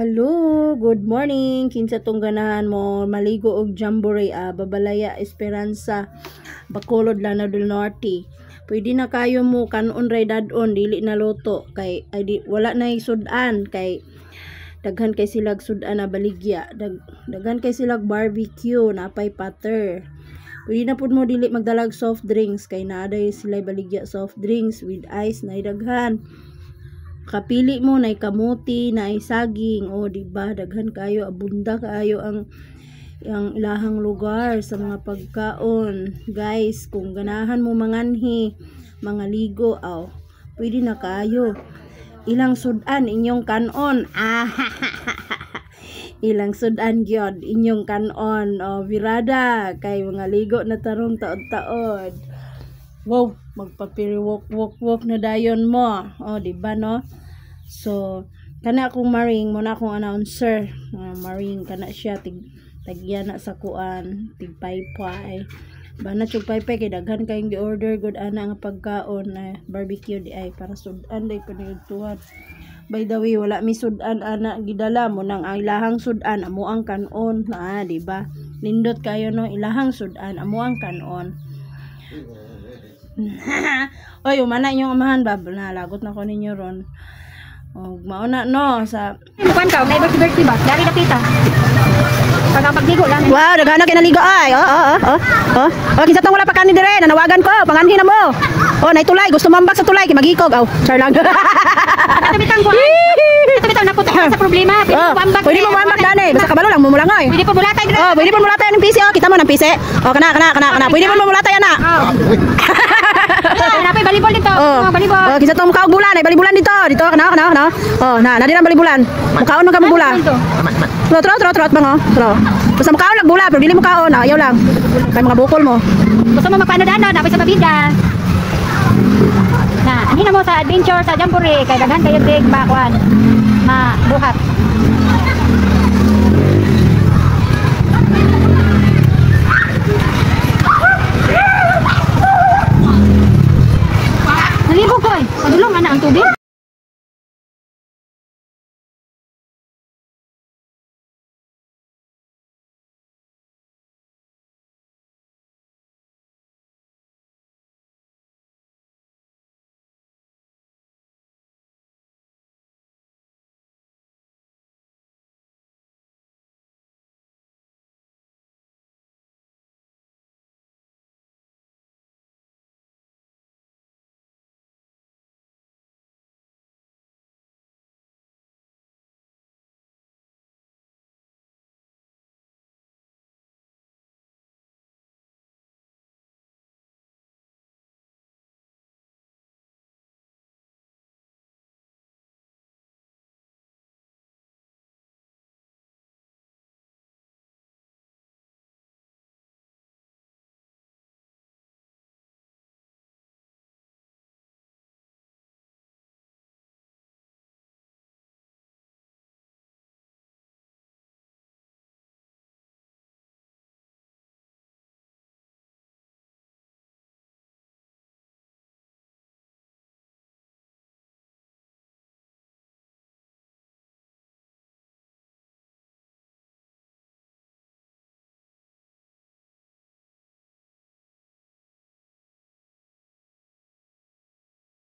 Hello, good morning. Kinsa tong ganahan mo maligo og jamboree Babalaya Esperanza, Bacolod, Lanao del Norte. Pwede na kayo mo kanon ray dadon dili na loto kay ay wala na sudan kay daghan kay silag sudan na baligya, daghan kay silag barbecue napay pater. Pwede na pud mo dili magdalag soft drinks kay naaday sila baligya soft drinks with ice na daghan. Kapili mo na kamuti na saging o diba daghan kayo abunda kayo ang ilahang lugar sa mga pagkaon. Guys, kung ganahan mo manganhi mga ligo pwede na kayo. Ilang sudan inyong kanon ilang sudan gyud inyong kanon virada kay mga ligo na tarong taod-taod. Wow, magpapiriwok-wok na dayon mo. Diba no? So, kana akong maring mo na akong announcer. Maring kana siya tagya na sa kuan, tigpaypay. Bana chug paypay kay daghan kayong gi-order good ana nga pagkaon na barbecue di ay para sudan day panigtuhan. By the way, wala mi sudan ana gidala mo nang ilahang sudan amo ang kanon na, diba? Nindot kayo no, ilahang sudan amo ang kanon. Oy, umana inyong amahan bab na lagot na ko ninyo ron. Mauna no sa kuan ka, may birthday ba? Dari dapita. Pagdigo lang. Wow, daghan na kinaligo ay. Kinsa tong wala pa kanin dire, nanawagan ko, panganhi na mo. Naitulay, gusto mambak sa tulay kay magikog. Char lang. Katubitang ko. Katubitang naputa sa problema. Pwede mo mambak dani, basta kabalo lang mo mulangoy. Pwede po bulatay dire. Pwede po bulatay ng PC kita mo ng PC. Kana. Pwede mo bulatay ana. Napay balibol dito. Balibol. Kinsa tong mukaog bulan, ay balibulan dito. Dito kana. Na di na balibulan. Mukaon man ka mo bulan. Trot bang Tro. Basta mukaon lang bula, pero dili mo kaon, ayaw lang. Kay mga bukol mo. Gusto mo magpaano-dano, napay sa babida. Hindi na mo sa adventure sa jamboree kay daghan kayo big bakwan. Buhat. Naligo ko eh. Padulong ana ang tubig.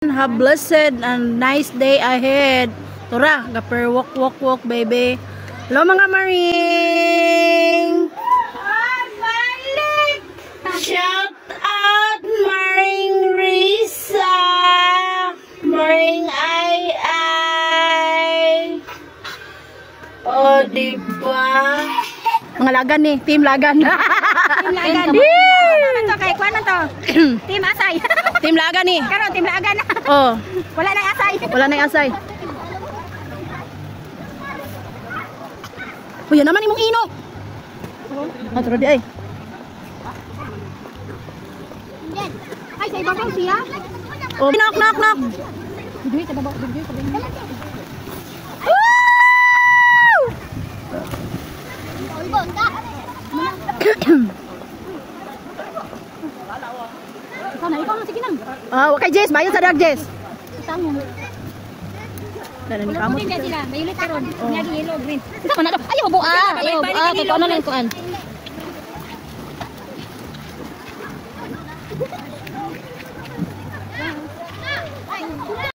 Have blessed and nice day ahead. Tura, gaper walk baby. Hello mga maring. Shout out Maring Risa. Maring ay. Diba? Mga lagan ni, team lagan. Team lagan. Kay kuan to. Team asay. Team lagan ni. Karon team lagan. Wala na asay. Wala na asay. Yan naman imong ino. Tara di ay. Ay, sa ibabaw siya. Knock. Bigay sa babaw, bigay sa babaw. Ikaw na, sige nang. Wakay Jess, bayan sa dag Jess. Kanang kamot. Sila, violet karon. Nyagi yellow green. Ito man na. Ayaw bua. Ayaw bua kay kuno lang kuan.